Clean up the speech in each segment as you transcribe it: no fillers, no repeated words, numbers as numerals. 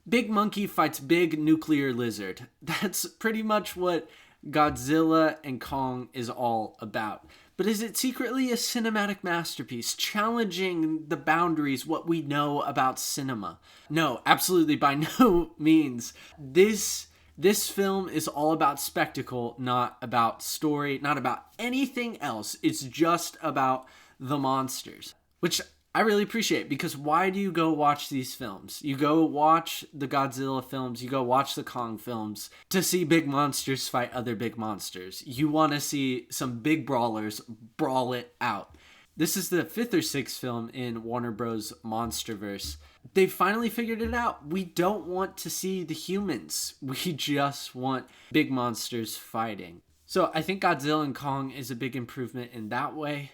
Big monkey fights big nuclear lizard. That's pretty much what Godzilla and Kong is all about. But is it secretly a cinematic masterpiece, challenging the boundaries, what we know about cinema? No, absolutely by no means. This film is all about spectacle, not about story, not about anything else. It's just about the monsters, which I really appreciate, because why do you go watch these films? You go watch the Godzilla films, you go watch the Kong films to see big monsters fight other big monsters. You want to see some big brawlers brawl it out. This is the fifth or sixth film in Warner Bros. Monsterverse. They finally figured it out. We don't want to see the humans. We just want big monsters fighting. So I think Godzilla and Kong is a big improvement in that way.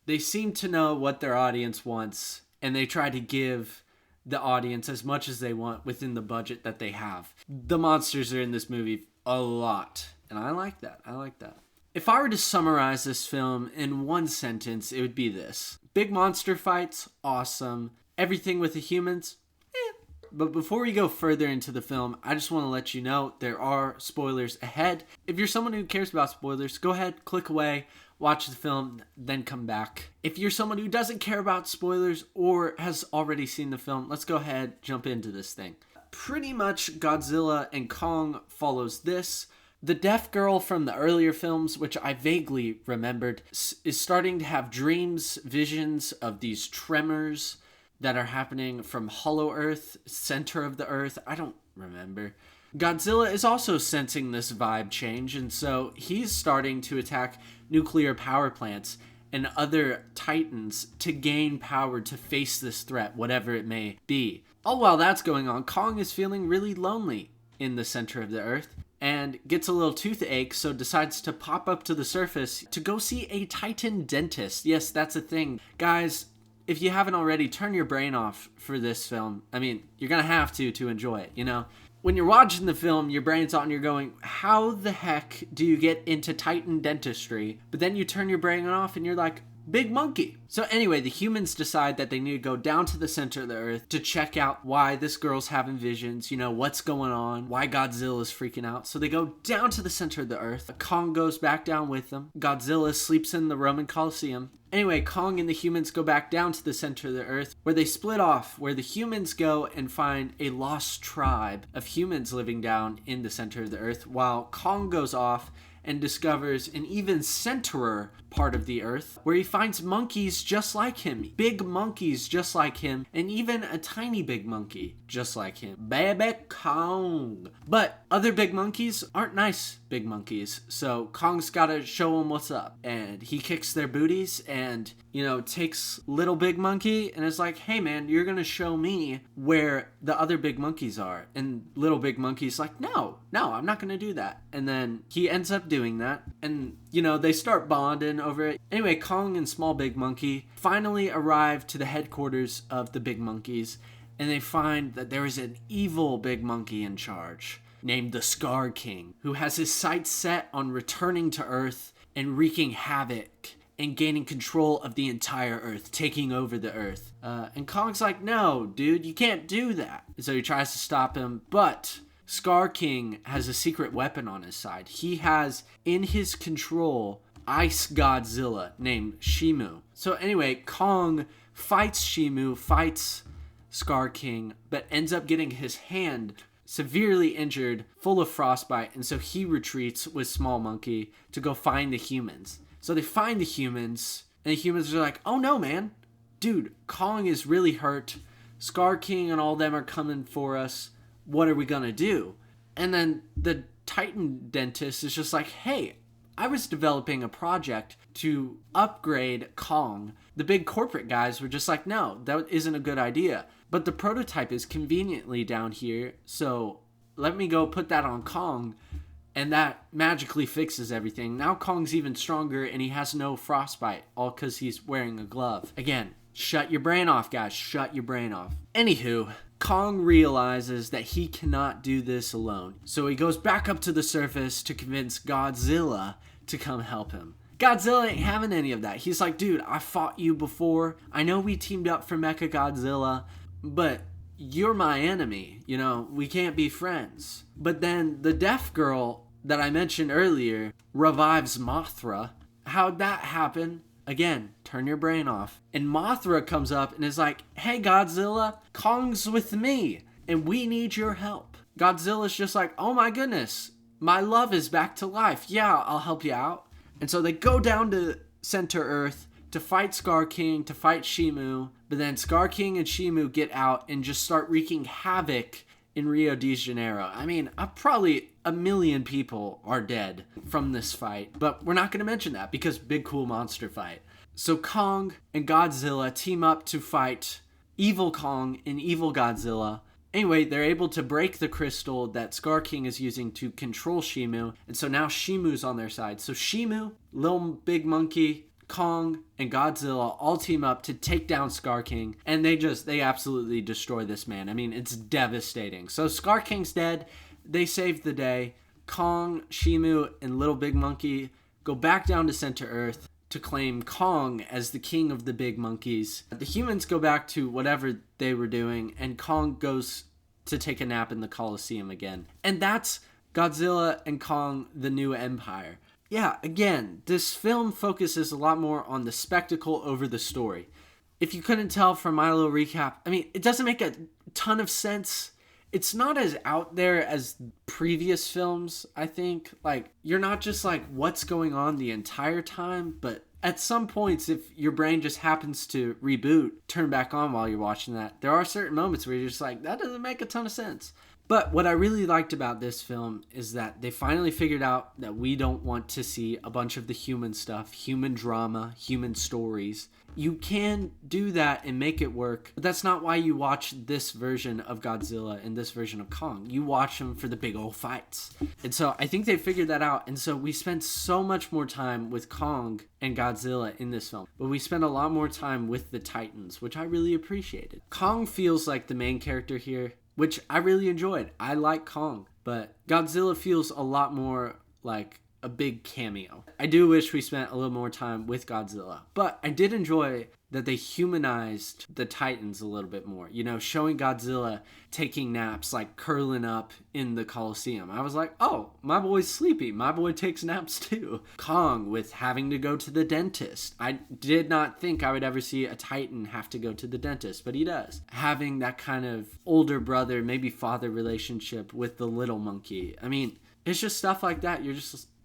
They seem to know what their audience wants, and they try to give the audience as much as they want within the budget that they have. The monsters are in this movie a lot, and I like that. If I were to summarize this film in one sentence, it would be this. Big monster fights, awesome. Everything with the humans, But before we go further into the film, I just want to let you know there are spoilers ahead. If you're someone who cares about spoilers, go ahead, click away, watch the film, then come back. If you're someone who doesn't care about spoilers or has already seen the film, let's go ahead, jump into this thing. Pretty much Godzilla and Kong follows this. The deaf girl from the earlier films, which I vaguely remembered, is starting to have dreams, visions of these tremors that are happening from Hollow Earth, center of the Earth. I don't remember. Godzilla is also sensing this vibe change, and so he's starting to attack nuclear power plants and other titans to gain power to face this threat, whatever it may be. All while that's going on, Kong is feeling really lonely in the center of the Earth and gets a little toothache, so decides to pop up to the surface to go see a titan dentist. Yes, that's a thing. Guys, if you haven't already, turn your brain off for this film. I mean, you're gonna have to enjoy it, you know? When you're watching the film, your brain's on, you're going, how the heck do you get into Titan dentistry? But then you turn your brain off and you're like, big monkey. So anyway, the humans decide that they need to go down to the center of the Earth to check out why this girl's having visions, you know, what's going on, why Godzilla's freaking out. So they go down to the center of the Earth. Kong goes back down with them. Godzilla sleeps in the Roman Colosseum. Anyway, Kong and the humans go back down to the center of the Earth, where they split off, where the humans go and find a lost tribe of humans living down in the center of the Earth, while Kong goes off and discovers an even centerer part of the Earth, where he finds monkeys just like him, big monkeys just like him, and even a tiny big monkey just like him. Baby Kong. But other big monkeys aren't nice big monkeys, so Kong's gotta show them what's up. And he kicks their booties and, you know, takes little big monkey and is like, hey man, you're gonna show me where the other big monkeys are. And little big monkey's like, no, I'm not gonna do that. And then he ends up doing that, and you know, they start bonding over it. Anyway, Kong and Small Big Monkey finally arrive to the headquarters of the big monkeys, and they find that there is an evil big monkey in charge named the Scar King, who has his sights set on returning to Earth and wreaking havoc and gaining control of the entire Earth, taking over the Earth. And Kong's like, no, dude, you can't do that. And so he tries to stop him, but Scar King has a secret weapon on his side. He has in his control Ice Godzilla named Shimu. So anyway, Kong fights Shimu, fights Scar King, but ends up getting his hand severely injured, full of frostbite, and so he retreats with Small Monkey to go find the humans. So they find the humans, and the humans are like, oh no, man. Dude, Kong is really hurt. Scar King and all them are coming for us. What are we gonna do? And then the Titan dentist is just like, hey, I was developing a project to upgrade Kong. The big corporate guys were just like, no, that isn't a good idea. But the prototype is conveniently down here, so let me go put that on Kong, and that magically fixes everything. Now Kong's even stronger, and he has no frostbite, all because he's wearing a glove. Again, shut your brain off, guys. Shut your brain off. Anywho, Kong realizes that he cannot do this alone, so he goes back up to the surface to convince Godzilla to come help him. Godzilla ain't having any of that. He's like, dude, I fought you before. I know we teamed up for Mecha Godzilla, but you're my enemy. You know, we can't be friends. But then the deaf girl that I mentioned earlier revives Mothra. How'd that happen? Again, turn your brain off. And Mothra comes up and is like, hey, Godzilla, Kong's with me, and we need your help. Godzilla's just like, oh my goodness, my love is back to life. Yeah, I'll help you out. And so they go down to Center Earth to fight Scar King, to fight Shimu. But then Scar King and Shimu get out and just start wreaking havoc in Rio de Janeiro. I mean, probably 1 million people are dead from this fight, but we're not going to mention that because big cool monster fight. So Kong and Godzilla team up to fight evil Kong and evil Godzilla. Anyway, they're able to break the crystal that Scar King is using to control Shimu, and so now Shimu's on their side. So Shimu, Little Big Monkey, Kong, and Godzilla all team up to take down Scar King, and they absolutely destroy this man. I mean, it's devastating. So Scar King's dead. They save the day. Kong, Shimu, and Little Big Monkey go back down to Center Earth to claim Kong as the king of the big monkeys. The humans go back to whatever they were doing, and Kong goes to take a nap in the Coliseum again. And that's Godzilla and Kong, the New Empire. Yeah, again, this film focuses a lot more on the spectacle over the story. If you couldn't tell from my little recap, I mean, it doesn't make a ton of sense. It's not as out there as previous films, I think. Like, you're not just like, what's going on the entire time? But at some points, if your brain just happens to reboot, turn back on while you're watching that, there are certain moments where you're just like, that doesn't make a ton of sense. But what I really liked about this film is that they finally figured out that we don't want to see a bunch of the human stuff, human drama, human stories. You can do that and make it work, but that's not why you watch this version of Godzilla and this version of Kong. You watch them for the big old fights. And so I think they figured that out. And so we spent so much more time with Kong and Godzilla in this film, but we spent a lot more time with the Titans, which I really appreciated. Kong feels like the main character here, which I really enjoyed. I like Kong, but Godzilla feels a lot more like a big cameo. I do wish we spent a little more time with Godzilla, but I did enjoy that they humanized the Titans a little bit more. You know, showing Godzilla taking naps, like curling up in the Coliseum. I was like, oh, my boy's sleepy. My boy takes naps too. Kong with having to go to the dentist. I did not think I would ever see a Titan have to go to the dentist, but he does. Having that kind of older brother, maybe father relationship with the little monkey. I mean, it's just stuff like that.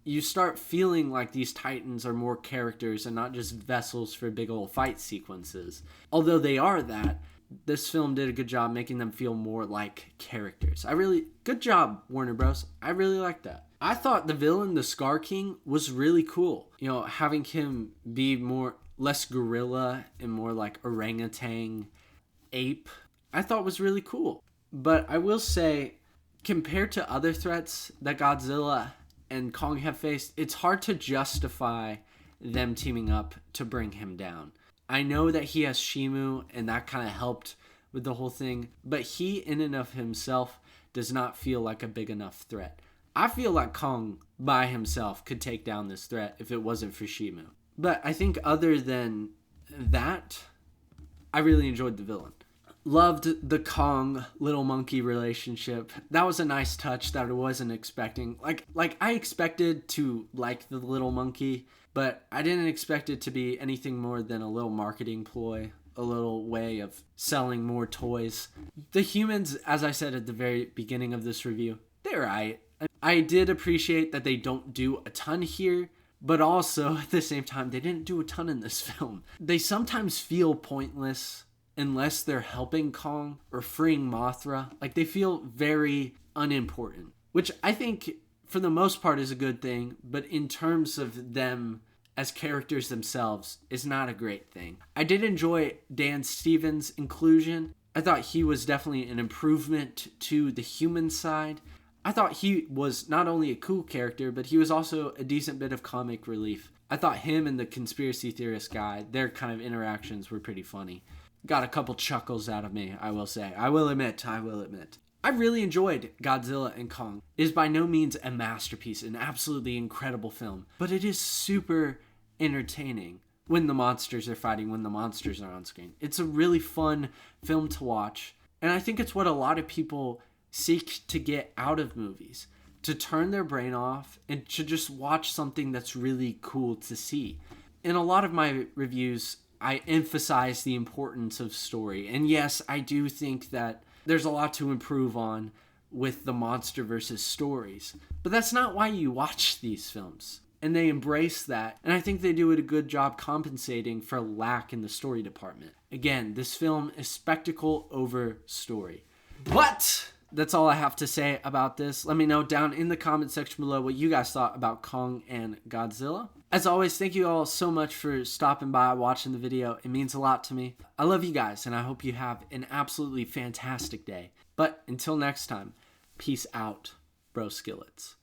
You start feeling like these Titans are more characters and not just vessels for big old fight sequences. Although they are that, this film did a good job making them feel more like characters. Good job, Warner Bros. I really like that. I thought the villain, the Scar King, was really cool. You know, having him be less gorilla and more like orangutan, ape, I thought was really cool. But I will say, compared to other threats that Godzilla and Kong have faced, it's hard to justify them teaming up to bring him down. I know that he has Shimu, and that kind of helped with the whole thing, but he in and of himself does not feel like a big enough threat. I feel like Kong by himself could take down this threat if it wasn't for Shimu. But I think other than that, I really enjoyed the villain. Loved the Kong little monkey relationship. That was a nice touch that I wasn't expecting. Like I expected to like the little monkey, but I didn't expect it to be anything more than a little marketing ploy, a little way of selling more toys. The humans, as I said at the very beginning of this review, they're right. I did appreciate that they don't do a ton here, but also at the same time, they didn't do a ton in this film. They sometimes feel pointless unless they're helping Kong or freeing Mothra. Like, they feel very unimportant, which I think for the most part is a good thing, but in terms of them as characters themselves is not a great thing. I did enjoy Dan Stevens' inclusion. I thought he was definitely an improvement to the human side. I thought he was not only a cool character, but he was also a decent bit of comic relief. I thought him and the conspiracy theorist guy, their kind of interactions were pretty funny. Got a couple chuckles out of me, I will say. I will admit. I really enjoyed Godzilla and Kong. It is by no means a masterpiece, an absolutely incredible film, but it is super entertaining when the monsters are fighting, when the monsters are on screen. It's a really fun film to watch. And I think it's what a lot of people seek to get out of movies, to turn their brain off and to just watch something that's really cool to see. In a lot of my reviews, I emphasize the importance of story. And yes, I do think that there's a lot to improve on with the monster versus stories. But that's not why you watch these films. And they embrace that. And I think they do a good job compensating for lack in the story department. Again, this film is spectacle over story. But that's all I have to say about this. Let me know down in the comment section below what you guys thought about Kong and Godzilla. As always, thank you all so much for stopping by, watching the video. It means a lot to me. I love you guys, and I hope you have an absolutely fantastic day. But until next time, peace out, bro skillets.